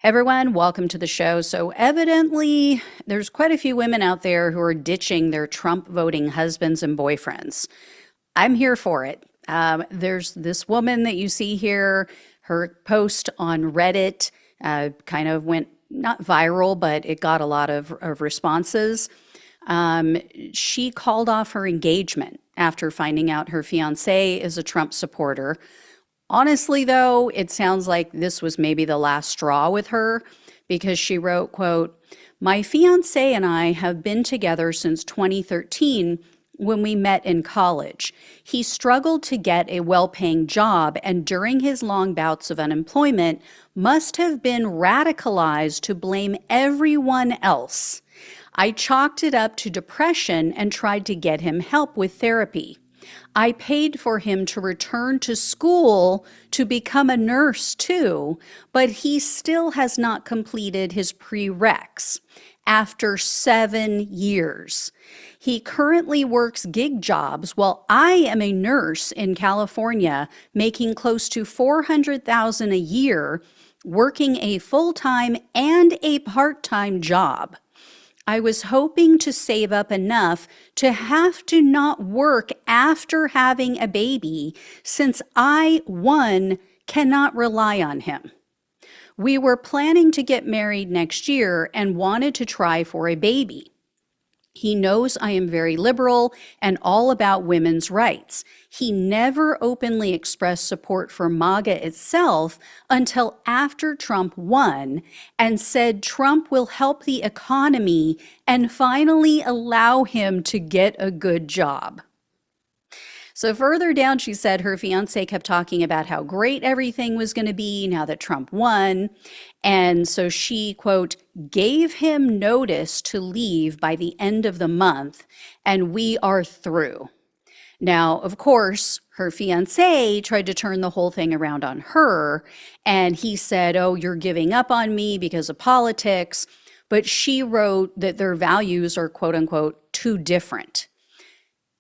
Hey everyone, welcome to the show. So, evidently, there's quite a few women out there who are ditching their Trump voting husbands and boyfriends. I'm here for it. There's this woman that you see here, her post on Reddit kind of went not viral, but it got a lot of responses. Um, she called off her engagement after finding out her fiance is a Trump supporter. Honestly, though, it sounds like this was maybe the last straw with her because she wrote, quote, "My fiance and I have been together since 2013 when we met in college. He struggled to get a well-paying job and during his long bouts of unemployment must have been radicalized to blame everyone else. I chalked it up to depression and tried to get him help with therapy. I paid for him to return to school to become a nurse too, but he still has not completed his prereqs after 7 years. He currently works gig jobs while I am a nurse in California making close to $400,000 a year, working a full-time and a part-time job. I was hoping to save up enough to have to not work after having a baby since I, one, cannot rely on him. We were planning to get married next year and wanted to try for a baby. He knows I am very liberal and all about women's rights. He never openly expressed support for MAGA itself until after Trump won and said Trump will help the economy and finally allow him to get a good job." So further down, she said her fiance kept talking about how great everything was going to be now that Trump won. And so she, quote, "gave him notice to leave by the end of the month, and we are through." Now, of course, her fiance tried to turn the whole thing around on her, and he said, "Oh, you're giving up on me because of politics." But she wrote that their values are, quote unquote, too different.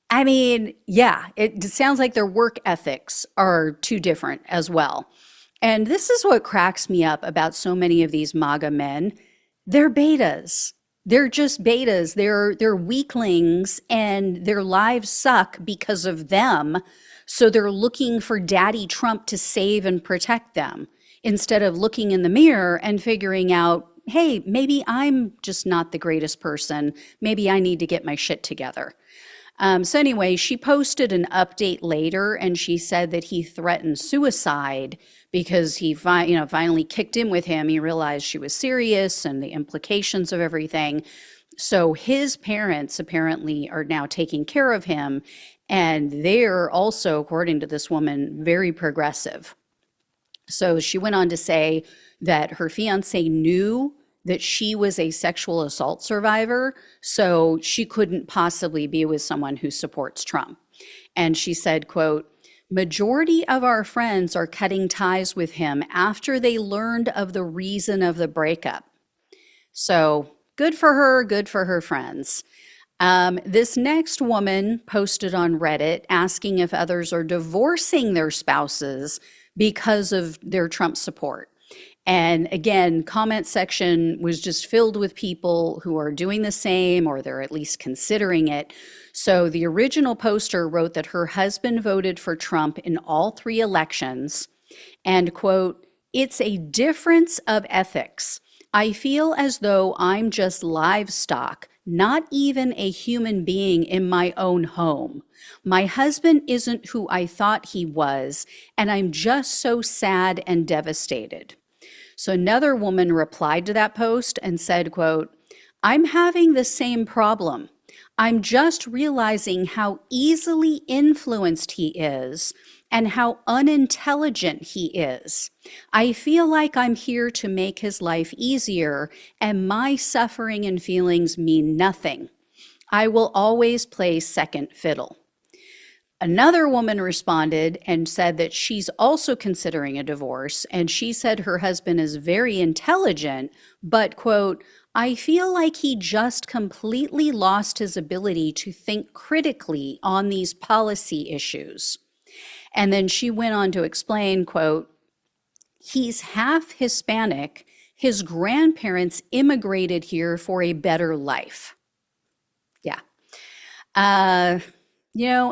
I mean, yeah, it sounds like their work ethics are too different as well. And this is what cracks me up about so many of these MAGA men. They're betas. They're just betas. They're weaklings and their lives suck because of them. So they're looking for Daddy Trump to save and protect them instead of looking in the mirror and figuring out, hey, maybe I'm just not the greatest person. Maybe I need to get my shit together. So anyway, she posted an update later and she said that he threatened suicide because he finally kicked in with him. He realized she was serious and the implications of everything. So his parents apparently are now taking care of him. And they're also, according to this woman, very progressive. So she went on to say that her fiance knew that she was a sexual assault survivor, so she couldn't possibly be with someone who supports Trump. And she said, quote, "Majority of our friends are cutting ties with him after they learned of the reason of the breakup." So good for her friends. This next woman posted on Reddit asking if others are divorcing their spouses because of their Trump support. And again, comment section was just filled with people who are doing the same or they're at least considering it. So the original poster wrote that her husband voted for Trump in all three elections and, quote, "It's a difference of ethics. I feel as though I'm just livestock, not even a human being in my own home. My husband isn't who I thought he was, and I'm just so sad and devastated." So another woman replied to that post and said, quote, "I'm having the same problem. I'm just realizing how easily influenced he is and how unintelligent he is. I feel like I'm here to make his life easier, and my suffering and feelings mean nothing. I will always play second fiddle." Another woman responded and said that she's also considering a divorce, and she said her husband is very intelligent, but, quote, "I feel like he just completely lost his ability to think critically on these policy issues." And then she went on to explain, quote, "He's half Hispanic. his grandparents immigrated here for a better life. Yeah. Uh,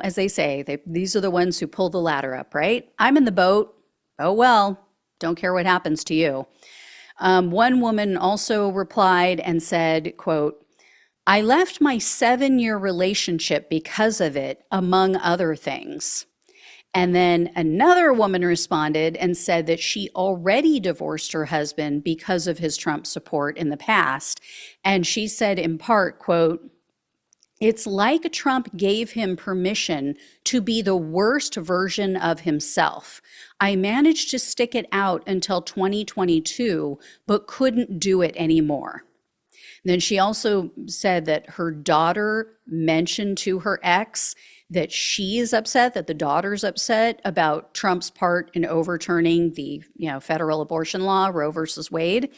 as they say, these are the ones who pull the ladder up, right? I'm in the boat. Oh, well, don't care what happens to you. One woman also replied and said, quote, I left my 7-year relationship because of it, among other things. And then another woman responded and said that she already divorced her husband because of his Trump support in the past. And she said in part, quote, it's like Trump gave him permission to be the worst version of himself. I managed to stick it out until 2022, but couldn't do it anymore. Then she also said that her daughter mentioned to her ex that she is upset, that the daughter's upset about Trump's part in overturning the federal abortion law, Roe versus Wade.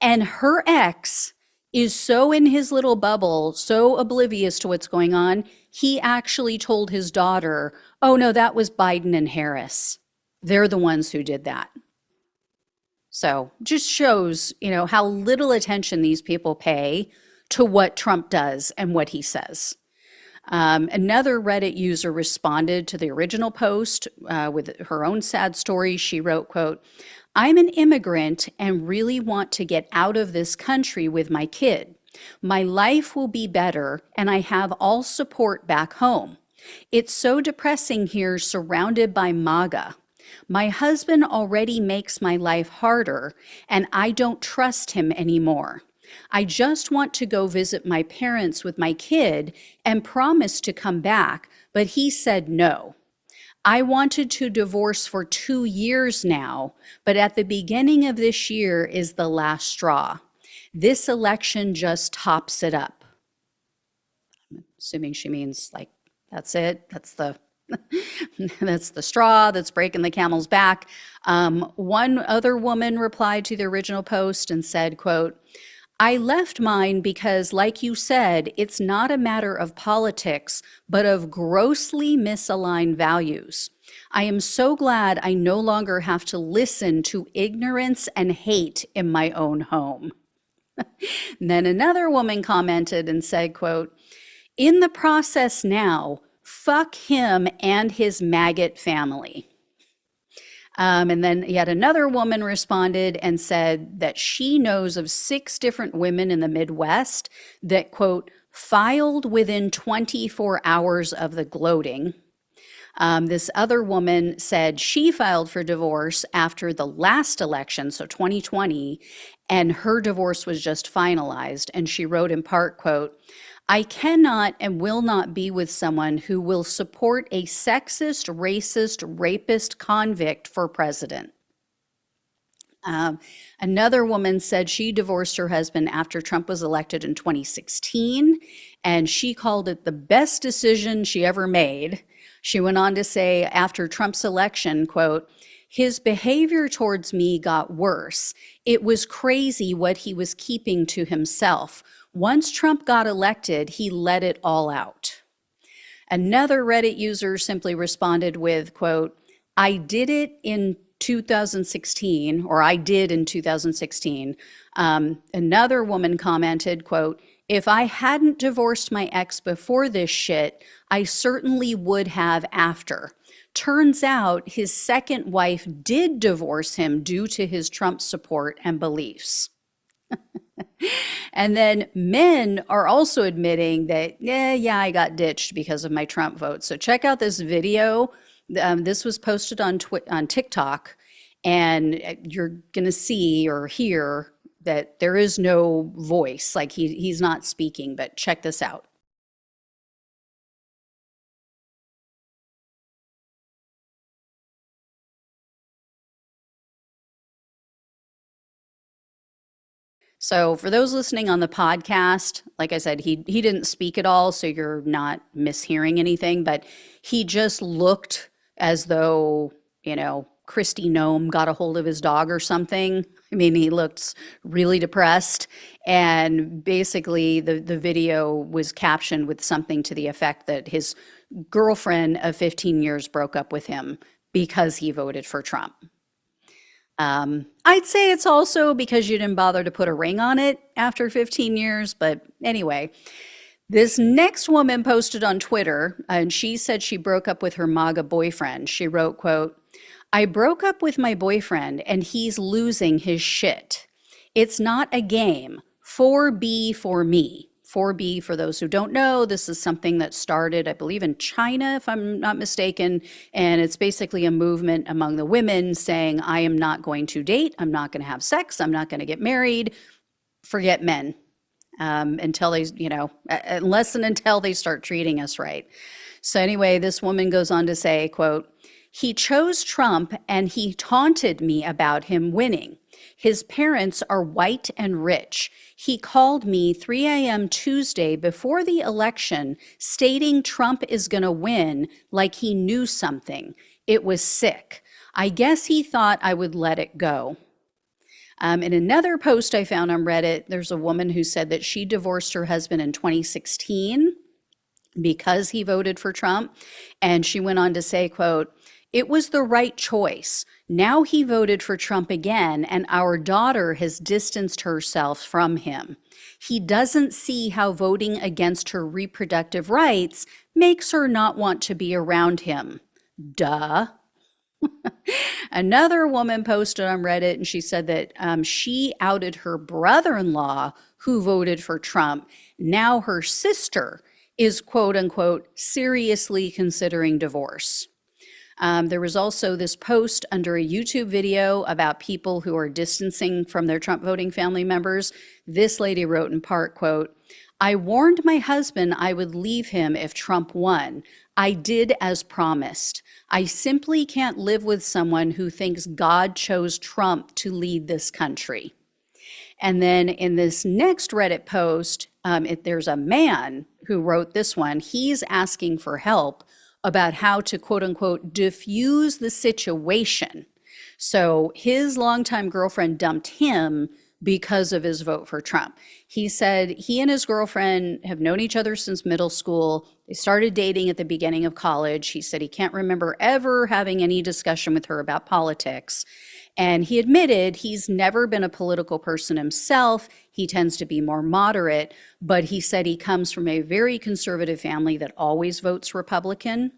And her ex is so in his little bubble, so oblivious to what's going on, he actually told his daughter, oh no, that was Biden and Harris. They're the ones who did that. So just shows, how little attention these people pay to what Trump does and what he says. Another Reddit user responded to the original post with her own sad story. She wrote, quote, I'm an immigrant and really want to get out of this country with my kid. My life will be better and I have all support back home. It's so depressing here surrounded by MAGA. My husband already makes my life harder and I don't trust him anymore. I just want to go visit my parents with my kid and promised to come back, but he said no. I wanted to divorce for 2 years now, but at the beginning of this year is the last straw. This election just tops it up. I'm assuming she means like, that's it. That's the that's the straw that's breaking the camel's back. One other woman replied to the original post and said, quote, I left mine because, like you said, it's not a matter of politics, but of grossly misaligned values. I am so glad I no longer have to listen to ignorance and hate in my own home. And then another woman commented and said, quote, in the process now, fuck him and his maggot family. And then yet another woman responded and said that she knows of 6 different women in the Midwest that, quote, filed within 24 hours of the gloating. This other woman said she filed for divorce after the last election, so 2020, and her divorce was just finalized. And she wrote in part, quote, I cannot and will not be with someone who will support a sexist, racist, rapist convict for president. Another woman said she divorced her husband after Trump was elected in 2016, and she called it the best decision she ever made. She went on to say after Trump's election, quote, his behavior towards me got worse. It was crazy what he was keeping to himself. Once Trump got elected, he let it all out. Another Reddit user simply responded with, quote, I did it in 2016, or I did in 2016. Another woman commented, quote, if I hadn't divorced my ex before this shit, I certainly would have after. Turns out his second wife did divorce him due to his Trump support and beliefs. And then men are also admitting that, yeah, I got ditched because of my Trump vote. So check out this video. This was posted on TikTok, and you're going to see or hear that there is no voice, like he's not speaking, but check this out. So for those listening on the podcast, like I said, he didn't speak at all, so you're not mishearing anything, but he just looked as though, Christy Nome got a hold of his dog or something. I mean, he looked really depressed, and basically the video was captioned with something to the effect that his girlfriend of 15 years broke up with him because he voted for Trump. I'd say it's also because you didn't bother to put a ring on it after 15 years, but anyway. This next woman posted on Twitter, and she said she broke up with her MAGA boyfriend. She wrote, quote, I broke up with my boyfriend and he's losing his shit. It's not a game. 4B for me. 4B, for those who don't know, this is something that started, I believe, in China, if I'm not mistaken. And it's basically a movement among the women saying, I am not going to date. I'm not going to have sex. I'm not going to get married. Forget men until they, unless and until they start treating us right. So anyway, this woman goes on to say, quote, he chose Trump and he taunted me about him winning. His parents are white and rich. He called me 3 a.m. Tuesday before the election stating Trump is going to win like he knew something. It was sick. I guess he thought I would let it go. In another post I found on Reddit, there's a woman who said that she divorced her husband in 2016 because he voted for Trump. And she went on to say, quote, it was the right choice. Now he voted for Trump again, and our daughter has distanced herself from him. He doesn't see how voting against her reproductive rights makes her not want to be around him. Duh. Another woman posted on Reddit and she said that she outed her brother-in-law who voted for Trump. Now her sister is, quote unquote, seriously considering divorce. There was also this post under a YouTube video about people who are distancing from their Trump voting family members. This lady wrote in part, quote, I warned my husband I would leave him if Trump won. I did as promised. I simply can't live with someone who thinks God chose Trump to lead this country. And then in this next Reddit post, there's a man who wrote this one. He's asking for help about how to, quote unquote, diffuse the situation. So his longtime girlfriend dumped him because of his vote for Trump. He said he and his girlfriend have known each other since middle school. They started dating at the beginning of college. He said he can't remember ever having any discussion with her about politics. And he admitted he's never been a political person himself. He tends to be more moderate, but he said he comes from a very conservative family that always votes Republican.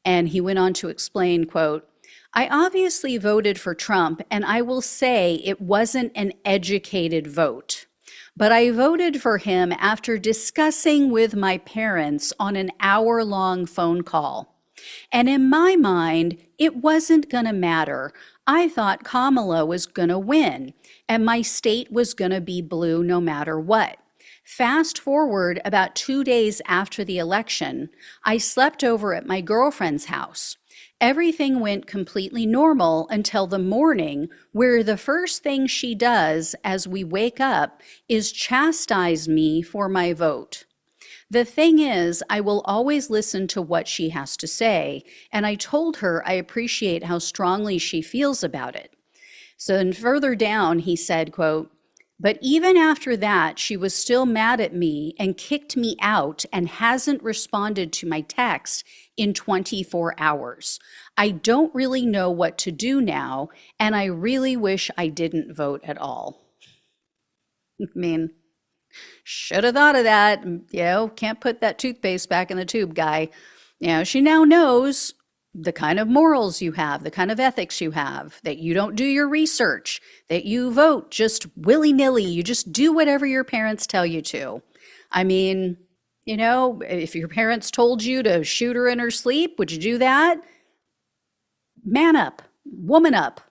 And he went on to explain, quote, I obviously voted for Trump, and I will say it wasn't an educated vote. But I voted for him after discussing with my parents on an hour-long phone call. And in my mind, it wasn't going to matter. I thought Kamala was going to win, and my state was going to be blue no matter what. Fast forward about 2 days after the election, I slept over at my girlfriend's house. Everything went completely normal until the morning, where the first thing she does as we wake up is chastise me for my vote. The thing is, I will always listen to what she has to say, and I told her I appreciate how strongly she feels about it. So then further down, he said, quote, but even after that, she was still mad at me and kicked me out and hasn't responded to my text in 24 hours. I don't really know what to do now, and I really wish I didn't vote at all. I mean, should have thought of that. Can't put that toothpaste back in the tube, guy. She now knows the kind of morals you have, the kind of ethics you have, that you don't do your research, that you vote just willy-nilly. You just do whatever your parents tell you to. I mean, if your parents told you to shoot her in her sleep, would you do that? Man up, woman up.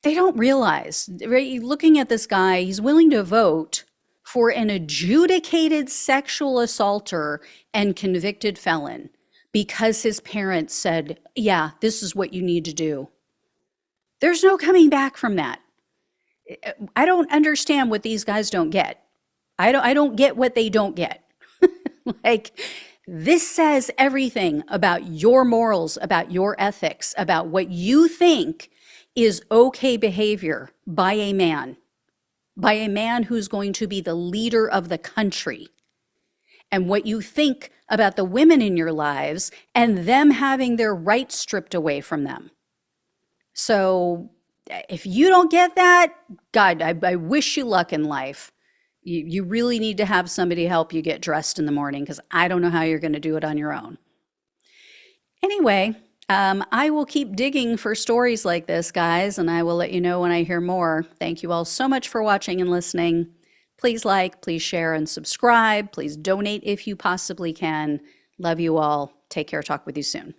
They don't realize, right? Looking at this guy, he's willing to vote for an adjudicated sexual assaulter and convicted felon because his parents said, yeah, this is what you need to do. There's no coming back from that. I don't understand what these guys don't get. I don't get what they don't get. Like, this says everything about your morals, about your ethics, about what you think is okay behavior by a man who's going to be the leader of the country. and what you think about the women in your lives and them having their rights stripped away from them. So if you don't get that, God, I wish you luck in life. You really need to have somebody help you get dressed in the morning because I don't know how you're going to do it on your own. Anyway, I will keep digging for stories like this, guys, and I will let you know when I hear more. Thank you all so much for watching and listening. Please like, please share, and subscribe. Please donate if you possibly can. Love you all. Take care. Talk with you soon.